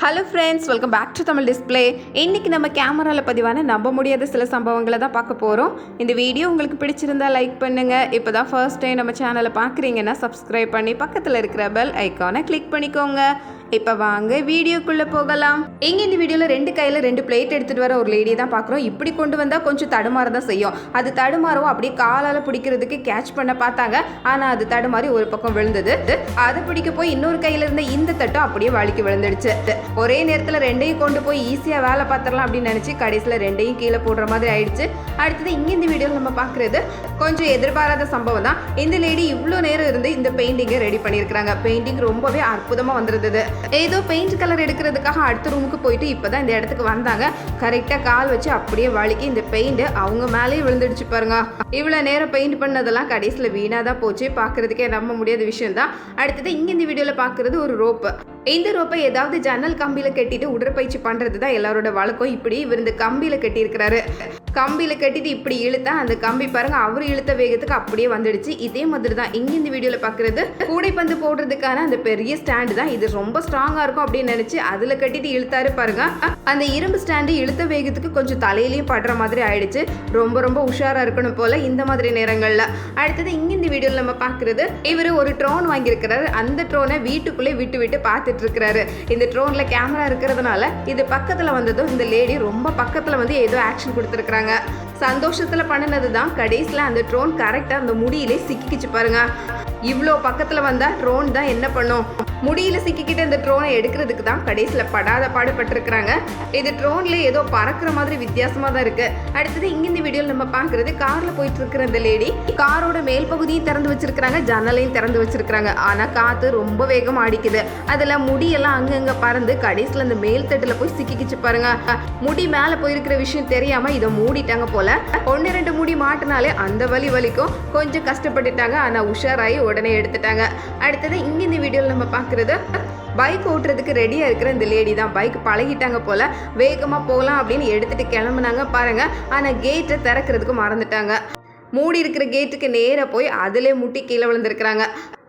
Hello friends, welcome back to Tamil display. இன்றைக்கி நம்ம கேமராவில் பதிவான நம்ப முடியாத சில சம்பவங்களை தான் பார்க்க போகிறோம். இந்த வீடியோ உங்களுக்கு பிடிச்சிருந்தா லைக் பண்ணுங்கள். இப்போ தான் ஃபர்ஸ்ட் டைம் நம்ம சேனலை பார்க்குறீங்கன்னா சப்ஸ்கிரைப் பண்ணி பக்கத்தில் இருக்கிற பெல் ஐக்கானை கிளிக் பண்ணிக்கோங்க. இப்போ வாங்க வீடியோக்குள்ளே போகலாம். இங்கே இந்த வீடியோவில் 2 கையில் 2 பிளேட் எடுத்துகிட்டு வர ஒரு லேடியை தான் பார்க்குறோம். இப்படி கொண்டு வந்தால் கொஞ்சம் தடுமாற தான் செய்யும். அது தடுமாறவும் அப்படியே காலால் பிடிக்கிறதுக்கு கேட்ச் பண்ண பார்த்தாங்க. ஆனால் அது தடுமாறி ஒரு பக்கம் விழுந்தது. அதை பிடிக்க போய் இன்னொரு கையில் இருந்த இந்த தட்டும் அப்படியே வலிக்கு விழுந்துடுச்சு. ஒரே நேரத்தில் 2ஐயும் கொண்டு போய் ஈஸியாக வேலை பார்த்துடலாம் அப்படின்னு நினச்சி கடைசியில் 2ஐயும் கீழே போடுற மாதிரி ஆயிடுச்சு. அடுத்தது இங்கே இந்த வீடியோவில் நம்ம பார்க்குறது கொஞ்சம் எதிர்பாராத சம்பவம் தான். இந்த லேடி இவ்வளோ நேரம் இருந்து இந்த பெயிண்டிங்கை ரெடி பண்ணியிருக்கிறாங்க. பெயிண்டிங் ரொம்பவே அற்புதமாக வந்துருந்தது. ஏதோ பெயிண்ட் கலர் எடுக்கிறதுக்காக அடுத்த ரூமுக்கு போயிட்டு இப்போதான் இந்த இடத்துக்கு வந்தாங்க. கரெக்டாக கால் வச்சு அப்படியே வலிக்கு இந்த பெயிண்ட் அவங்க மேலேயே விழுந்துடுச்சு பாருங்க. இவ்வளோ நேரம் பெயிண்ட் பண்ணதெல்லாம் கடைசியில் வீணாக தான் போச்சு. பார்க்குறதுக்கே நம்ப முடியாத விஷயம் தான். அடுத்தது இங்கே இந்த வீடியோவில் பார்க்குறது ஒரு ரோப்பு. இந்த ரோப்பை ஏதாவது ஜன்னல் கம்பியில் கட்டிட்டு உடற்பயிற்சி பண்ணுறது தான் எல்லாரோட வழக்கம். இப்படி இவர் இந்த கம்பியில் கட்டியிருக்கிறாரு. கம்பியில் கட்டிட்டு இப்படி இழுத்தா அந்த கம்பி பாருங்க அவர் இழுத்த வேகத்துக்கு அப்படியே வந்துடுச்சு. இதே மாதிரி தான் இங்கே இந்த வீடியோவில் பார்க்குறது கூடைப்பந்து போடுறதுக்கான அந்த பெரிய ஸ்டாண்டு தான். இது ரொம்ப ஸ்ட்ராங்காக இருக்கும் அப்படின்னு நினச்சி அதில் கட்டிட்டு இழுத்தாரு பாருங்க. அந்த இரும்பு ஸ்டாண்டு இழுத்த வேகத்துக்கு கொஞ்சம் தலையிலையும் படுற மாதிரி ஆயிடுச்சு. ரொம்ப ரொம்ப உஷாராக இருக்கணும் போல இந்த மாதிரி நேரங்களில். அடுத்தது இங்கே இந்த வீடியோவில் நம்ம பார்க்குறது இவர் ஒரு ட்ரோன் வாங்கியிருக்கிறாரு. அந்த ட்ரோனை வீட்டுக்குள்ளே விட்டு பார்த்துட்டு இருக்கிறாரு. இந்த ட்ரோன்ல கேமரா இருக்கிறதுனால இது பக்கத்துல வந்ததும் இந்த லேடி ரொம்ப பக்கத்துல வந்து ஏதோ ஆக்ஷன் கொடுத்துருக்காங்க. சந்தோஷத்துல பண்ணினது தான் கடைசியில் அந்த ட்ரோன் கரெக்டா அந்த முடியிலே சிக்கிக்கிச்சு பாருங்க. இவ்வளோ பக்கத்தில் வந்தால் ட்ரோன் தான் என்ன பண்ணும்? முடியில் சிக்கிக்கிட்டு இந்த ட்ரோனை எடுக்கிறதுக்கு தான் கடைசியில் படாத பாடுபட்டிருக்கிறாங்க. இது ட்ரோனில் ஏதோ பறக்கிற மாதிரி வித்தியாசமாக தான் இருக்குது. அடுத்தது இங்கே இந்த வீடியோவில் நம்ம பார்க்குறது காரில் போயிட்டு இருக்கிற இந்த லேடி காரோட மேல் பகுதியும் திறந்து வச்சிருக்கிறாங்க, ஜன்னலையும் திறந்து வச்சிருக்கிறாங்க. ஆனால் காற்று ரொம்ப வேகமாக அடிக்குது. அதில் முடியெல்லாம் அங்கங்கே பறந்து கடைசியில் அந்த மேல் தட்டில் போய் சிக்கிக்கிச்சு பாருங்க. முடி மேலே போயிருக்கிற விஷயம் தெரியாமல் இதை மூடிட்டாங்க போல. 1-2 முடி மாட்டினாலே அந்த வலிக்கும். கொஞ்சம் கஷ்டப்பட்டுட்டாங்க. ஆனால் உஷாராயி உடனே எடுத்துட்டாங்க. அடுத்தது இங்க இந்த வீடியோவில் நம்ம பார்க்குறது பைக் ஓட்டுறதுக்கு ரெடியா இருக்கிற இந்த லேடி தான். பைக் பழகிட்டாங்க போல. வேகமா போகலாம் அப்படின்னு எடுத்துட்டு கிளம்புனாங்க பாருங்க. ஆனா கேட்டை திறக்கிறதுக்கு மறந்துட்டாங்க. மூடி இருக்கிற கேட்டுக்கு நேராக போய் அதிலே முட்டி கீழே விழுந்திருக்கிறாங்க.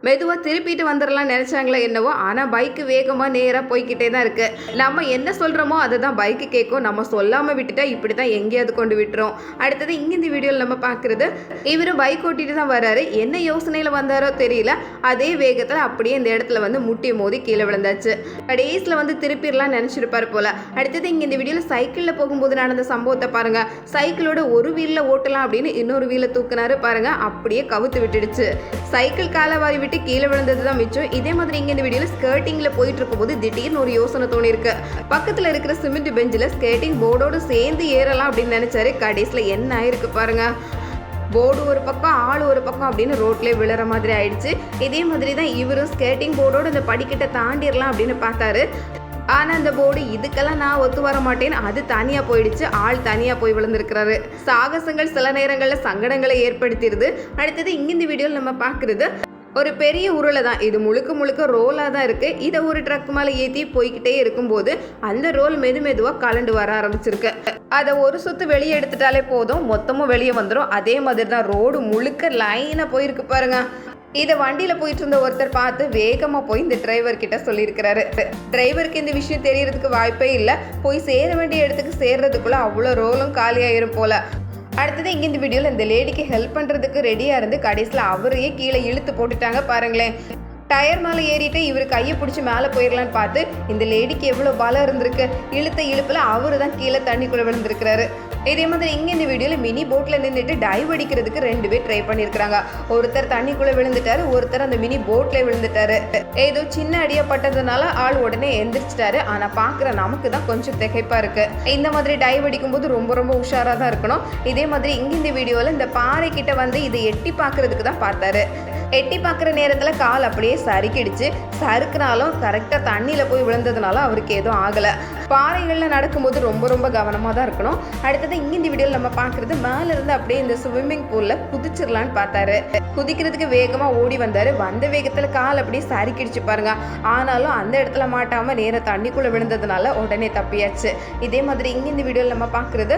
மெதுவாக திருப்பிட்டு வந்துடலாம் நினச்சாங்களா என்னவோ. ஆனால் பைக்கு வேகமாக நேராக போய்கிட்டே தான் இருக்குது. நம்ம என்ன சொல்கிறோமோ அதை தான் பைக்கு கேட்கும். நம்ம சொல்லாமல் விட்டுட்டா இப்படி தான் எங்கேயாவது கொண்டு விட்டுரும். அடுத்தது இங்கே இந்த வீடியோவில் நம்ம பார்க்குறது இவரும் பைக் ஓட்டிட்டு தான் வர்றாரு. என்ன யோசனையில் வந்தாரோ தெரியல. அதே வேகத்தில் அப்படியே இந்த இடத்துல வந்து முட்டி மோதி கீழே விழுந்தாச்சு. கடைசியில் வந்து திருப்பிடலாம் நினச்சிருப்பார் போல். அடுத்தது இங்கே இந்த வீடியோவில் சைக்கிளில் போகும்போது நடந்த சம்பவத்தை பாருங்கள். சைக்கிளோட ஒரு வீலில் ஓட்டலாம் அப்படின்னு இன்னொரு வீலை தூக்குனாரு பாருங்கள். அப்படியே கவுத்து விட்டுடுச்சு. சைக்கிள் காலவாரி விட்டு கீழே விழுந்தது தான் மிச்சம். இதே மாதிரி இங்க இந்த வீடியோல ஸ்கேட்டிங்ல போயிட்டு இருக்கும்போது திடீர்னு ஒரு யோசனை தோணி இருக்கு. பக்கத்துல இருக்கிற சிமெண்ட் பெஞ்சில் ஸ்கேட்டிங் போர்டோடு சேர்ந்து ஏறலாம் அப்படின்னு நினைச்சாரு. கடைசியில் என்ன ஆயிருக்கு பாருங்க. போர்டு ஒரு பக்கம் ஆள் ஒரு பக்கம் அப்படின்னு ரோட்லேயே விழுற மாதிரி ஆயிடுச்சு. இதே மாதிரி தான் இவரும் ஸ்கேட்டிங் போர்டோடு அந்த படிக்கிட்ட தாண்டிடலாம் அப்படின்னு பார்த்தாரு. ஆனால் அந்த போர்டு இதுக்கெல்லாம் நான் ஒத்து வர மாட்டேன்னு அது தனியாக போயிடுச்சு. ஆள் தனியாக போய் விழுந்திருக்கிறாரு. சாகசங்கள் சில நேரங்களில் சங்கடங்களை ஏற்படுத்திடுது. அடுத்தது இங்க இந்த வீடியோவில் நம்ம பார்க்குறது ஒரு பெரிய உருளை தான். இது முழுக்க ரோலாக தான் இருக்குது. இதை ஒரு ட்ரக் மேலே ஏற்றி போய்கிட்டே இருக்கும்போது அந்த ரோல் மெதுவாக கலண்டு வர ஆரம்பிச்சிருக்கு. அதை ஒரு சுற்று வெளியே எடுத்துட்டாலே போதும், மொத்தமும் வெளியே வந்துடும். அதே மாதிரி தான் ரோடு முழுக்க லைனாக போயிருக்கு பாருங்க. இதை வண்டியில் போயிட்டு இருந்த ஒருத்தர் பார்த்து வேகமாக போய் இந்த டிரைவர் கிட்ட சொல்லியிருக்கிறாரு. டிரைவருக்கு இந்த விஷயம் தெரியறதுக்கு வாய்ப்பே இல்லை. போய் சேர வேண்டிய இடத்துக்கு சேர்றதுக்குள்ள அவ்வளோ ரோலும் காலியாயிரும் போல. அடுத்தது இங்கே இந்த வீடியோவில் இந்த லேடிக்கு ஹெல்ப் பண்ணுறதுக்கு ரெடியாக இருந்து கடைசியில் அவரையே கீழே இழுத்து போட்டுட்டாங்க பாருங்களேன். டயர் மேலே ஏறிட்டு இவர் கையை பிடிச்சி மேலே போயிடலான்னு பார்த்து இந்த லேடிக்கு எவ்வளோ பலம் இருந்திருக்கு. இழுத்த இழுப்பில் அவரு தான் கீழே தண்ணிக்குள்ளே விழுந்திருக்கிறாரு. இதே மாதிரி இங்கே இந்த வீடியோவில் மினி போட்டில் நின்றுட்டு டைவ் அடிக்கிறதுக்கு 2 பேர் ட்ரை பண்ணியிருக்கிறாங்க. ஒருத்தர் தண்ணிக்குள்ளே விழுந்துட்டாரு, ஒருத்தர் அந்த மினி போட்டில் விழுந்துட்டாரு. ஏதோ சின்ன அடியப்பட்டதுனால ஆள் உடனே எந்திரிச்சிட்டாரு. ஆனால் பார்க்குற நமக்கு தான் கொஞ்சம் திகைப்பாக இருக்குது. இந்த மாதிரி டைவ் அடிக்கும்போது ரொம்ப உஷாராக தான் இருக்கணும். இதே மாதிரி இங்கே இந்த வீடியோவில் இந்த பாறை கிட்ட வந்து இதை எட்டி பார்க்கறதுக்கு தான் பார்த்தாரு. எட்டி பார்க்குற நேரத்தில் கால் அப்படியே சறுக்கிடுச்சு. சறுக்குனாலும் கரெக்டாக தண்ணியில் போய் விழுந்ததுனால அவருக்கு எதுவும் ஆகலை. பாறைகளில் நடக்கும்போது ரொம்ப கவனமாக தான் இருக்கணும். அடுத்தது இங்கே இந்த வீடியோவில் நம்ம பார்க்குறது மேலேருந்து அப்படியே இந்த ஸ்விம்மிங் பூலில் குதிச்சிடலான்னு பார்த்தாரு. குதிக்கிறதுக்கு வேகமாக ஓடி வந்தார். வந்த வேகத்தில் கால் அப்படியே சறுக்கிடுச்சு பாருங்க. ஆனாலும் அந்த இடத்துல மாட்டாமல் நேராக தண்ணிக்குள்ளே விழுந்ததுனால உடனே தப்பியாச்சு. இதே மாதிரி இங்கே இந்த வீடியோவில் நம்ம பார்க்குறது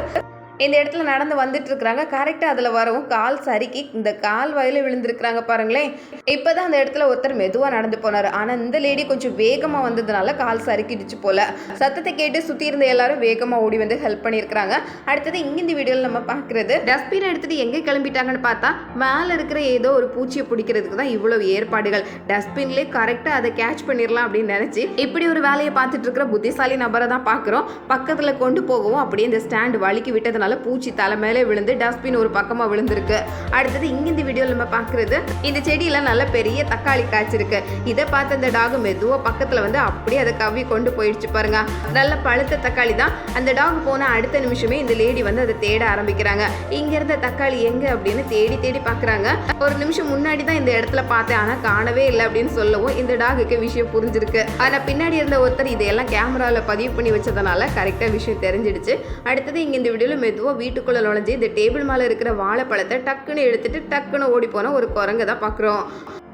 இந்த இடத்துல நடந்து வந்துட்டு இருக்கிறாங்க. கரெக்டாக அதில் வரவும் கால் சறுக்கி இந்த கால் வாயில விழுந்திருக்கிறாங்க பாருங்களேன். இப்போதான் அந்த இடத்துல ஒருத்தர் மெதுவாக நடந்து போனார். ஆனால் இந்த லேடி கொஞ்சம் வேகமாக வந்ததுனால கால் சறுக்கிடுச்சு போல. சத்தத்தை கேட்டு சுற்றி இருந்த எல்லாரும் வேகமாக ஓடி வந்து ஹெல்ப் பண்ணியிருக்கிறாங்க. அடுத்தது இங்கே இந்த வீடியோவில் நம்ம பார்க்குறது டஸ்ட்பின் எடுத்துகிட்டு எங்கே கிளம்பிட்டாங்கன்னு பார்த்தா மேலே இருக்கிற ஏதோ ஒரு பூச்சியை பிடிக்கிறதுக்கு தான் இவ்வளவு ஏற்பாடுகள். டஸ்ட்பின்லேயே கரெக்டாக அதை கேட்ச் பண்ணிடலாம் அப்படின்னு நினச்சி இப்படி ஒரு வேலையை பார்த்துட்டு இருக்கிற புத்திசாலி நபரை தான் பார்க்குறோம். பக்கத்தில் கொண்டு போகவும் அப்படியே இந்த ஸ்டாண்டு வலிக்கி விட்டதுனால பூச்சி தலை மேலே விழுந்து டஸ்ட்பின் ஒரு பக்கமாக விழுந்திருக்கு. அடுத்தது இங்கே இந்த வீடியோவில் நம்ம பார்க்குறது இந்த செடியில் நல்ல பெரிய தக்காளி காய்ச்சிருக்கு. இதை பார்த்து அந்த டாக் மெதுவாக பக்கத்தில் வந்து அப்படியே அதை கவ்வி கொண்டு போயிடுச்சு பாருங்க. நல்ல பழுத்த தக்காளி தான். அந்த டாக் போன அடுத்த நிமிஷமே இந்த லேடி வந்து அதை தேட ஆரம்பிக்கிறாங்க. இங்க இருந்த தக்காளி எங்க அப்படின்னு தேடி தேடி பார்க்குறாங்க. ஒரு நிமிஷம் முன்னாடி தான் இந்த இடத்துல பார்த்தேன், ஆனால் காணவே இல்லை அப்படின்னு சொல்லவும் இந்த டாகுக்கு விஷயம் புரிஞ்சிருக்கு. ஆனால் பின்னாடி இருந்த ஒருத்தர் இதையெல்லாம் கேமராவில் பதிவு பண்ணி வச்சதுனால கரெக்டாக விஷயம் தெரிஞ்சிடுச்சு. அடுத்தது இங்கே இந்த வீடியோவில் மெதுவாக வீட்டுக்குள்ளே நுழைஞ்சு இந்த டேபிள் மேலே இருக்கிற வாழைப்பழத்தை டக்குன்னு எடுத்துட்டு டக்குன்னு ஓடி போன ஒரு குரங்கு தான் பார்க்குறோம்.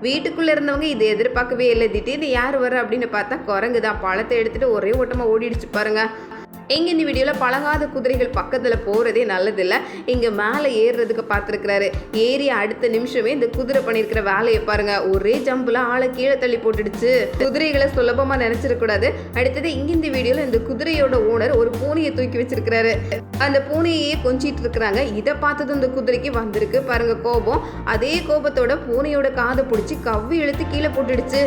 வீட்டுக்குள்ளே இருந்தவங்க இதை எதிர்பார்க்கவே இல்லை. திடீர்னு யார் வர அப்படின்னு பார்த்தா குரங்கு தான். பழத்தை எடுத்துட்டு ஒரே ஓட்டமாக ஓடிடுச்சு பாருங்க. எங்கே இந்த வீடியோவில் பழகாத குதிரைகள் பக்கத்தில் போகிறதே நல்லதில்லை. இங்கே மேலே ஏறுறதுக்கு பார்த்துருக்கிறாரு. ஏறி அடுத்த நிமிஷமே இந்த குதிரை பண்ணியிருக்கிற வேலையை பாருங்க. ஒரே ஜம்பில் ஆளை கீழே தள்ளி போட்டுடுச்சு. குதிரைகளை சுலபமாக நினச்சிடக்கூடாது. அடுத்தது இங்கே இந்த வீடியோவில் இந்த குதிரையோட ஓனர் ஒரு பூனையை தூக்கி வச்சிருக்கிறாரு. அந்த பூனையே கொஞ்சிட்டு இருக்கிறாங்க. இதை பார்த்ததும் இந்த குதிரைக்கு வந்திருக்கு பாருங்க கோபம். அதே கோபத்தோட பூனையோட காதை பிடிச்சி கவ்வி இழுத்து கீழே போட்டுடுச்சு.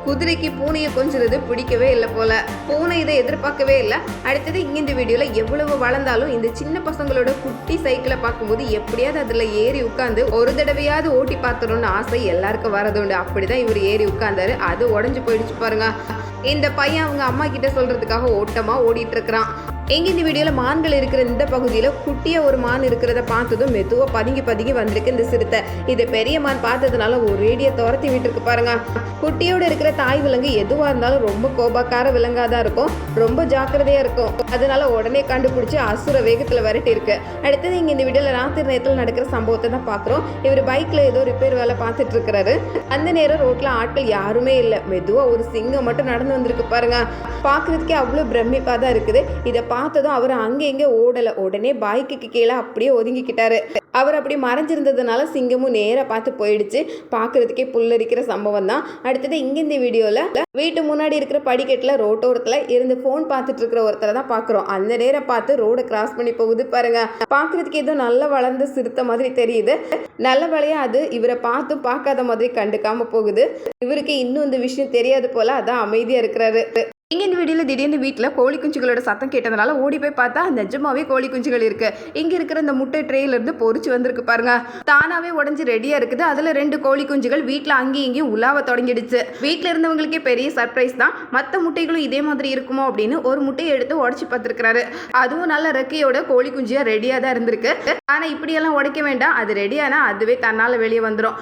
குதிரைக்கு பூனையை கொஞ்சிறது பிடிக்கவே இல்லை போல. பூனை இதை எதிர்பார்க்கவே இல்லை. அடுத்தது இங்கே இந்த வீடியோவில் எவ்வளவு வளர்ந்தாலும் இந்த சின்ன பசங்களோட குட்டி சைக்கிளை பார்க்கும்போது எப்படியாவது அதில் ஏறி உட்காந்து ஒரு தடவையாவது ஓட்டி பார்த்துடணும்னு ஆசை எல்லாருக்கும் வரதுண்டு. அப்படிதான் இவர் ஏறி உட்கார்ந்தாரு. அது உடஞ்சி போயிடுச்சு பாருங்க. இந்த பையன் அவங்க அம்மா கிட்ட சொல்றதுக்காக ஓட்டமா ஓடிட்டு இருக்கிறான். எங்க இந்த வீடியோவில் மான்கள் இருக்கிற இந்த பகுதியில் குட்டியாக ஒரு மான் இருக்கிறத பார்த்ததும் மெதுவாக பதுங்கி வந்திருக்கு இந்த சிறுத்தை. இதை பெரிய மான் பார்த்ததுனால ஒரு ரேடியை துரத்தி விட்டுருக்கு பாருங்க. குட்டியோடு இருக்கிற தாய் விலங்கு எதுவாக இருந்தாலும் ரொம்ப கோபக்கார விலங்காக தான் இருக்கும். ரொம்ப ஜாக்கிரதையாக இருக்கும். அதனால உடனே கண்டுபிடிச்சி அசுர வேகத்தில் விரட்டி இருக்கு. அடுத்தது இங்கே இந்த வீடியோவில் ராத்திரி நேரத்தில் நடக்கிற சம்பவத்தை தான் பார்க்குறோம். இவர் பைக்கில் ஏதோ ரிப்பேர் வேலை பார்த்துட்டு இருக்கிறாரு. அந்த நேரம் ரோட்டில் ஆட்கள் யாருமே இல்லை. மெதுவாக ஒரு சிங்கம் மட்டும் நடந்து வந்திருக்கு பாருங்க. பார்க்குறதுக்கே அவ்வளோ பிரமிப்பாக தான் இருக்குது. இதை பார்த்ததும் அவர் அங்கே எங்கே ஓடலை. உடனே பைக்குக்கு கீழே அப்படியே ஒதுங்கிக்கிட்டாரு. அவர் அப்படி மறைஞ்சிருந்ததுனால சிங்கமும் நேராக பார்த்து போயிடுச்சு. பார்க்குறதுக்கே புல்லரிக்கிற சம்பவம் தான். அடுத்தது இங்கே இந்த வீடியோவில் வீட்டு முன்னாடி இருக்கிற படிக்கட்டில் ரோட்டோரத்தில் இருந்து ஃபோன் பார்த்துட்டு இருக்கிற ஒருத்தரை தான் பார்க்குறோம். அந்த நேரம் பார்த்து ரோடை கிராஸ் பண்ணி போகுது பாருங்க. பார்க்குறதுக்கு ஏதோ நல்ல வளர்ந்து சிறுத்த மாதிரி தெரியுது. நல்ல வேலையா அது இவரை பார்த்தும் பார்க்காத மாதிரி கண்டுக்காம போகுது. இவருக்கு இன்னும் இந்த விஷயம் தெரியாது போல, அதான் அமைதியாக இருக்கிறாரு. இங்கே இந்த வீடியோவில் திடீர்னு வீட்டில் கோழி குஞ்சுகளோட சத்தம் கேட்டதுனால ஓடி போய் பார்த்தா நிஜமாவே கோழி குஞ்சுகள் இருக்கு. இங்கே இருக்கிற இந்த முட்டை ட்ரேயிலிருந்து பொறிச்சு வந்திருக்கு பாருங்க. தானாவே உடஞ்சி ரெடியாக இருக்குது. அதில் 2 கோழி குஞ்சுகள் வீட்டில் அங்கேயும் இங்கேயும் உலாவ தொடங்கிடுச்சு. வீட்டில் இருந்தவங்களுக்கே பெரிய சர்ப்ரைஸ் தான். மற்ற முட்டைகளும் இதே மாதிரி இருக்குமோ அப்படின்னு ஒரு முட்டையை எடுத்து உடச்சி பார்த்துருக்கிறாரு. அதுவும் நல்ல ரெக்கையோட கோழி குஞ்சியாக ரெடியாக தான் இருந்திருக்கு. ஆனால் இப்படியெல்லாம் உடைக்க வேண்டாம். அது ரெடியானா அதுவே தன்னால் வெளியே வந்துடும்.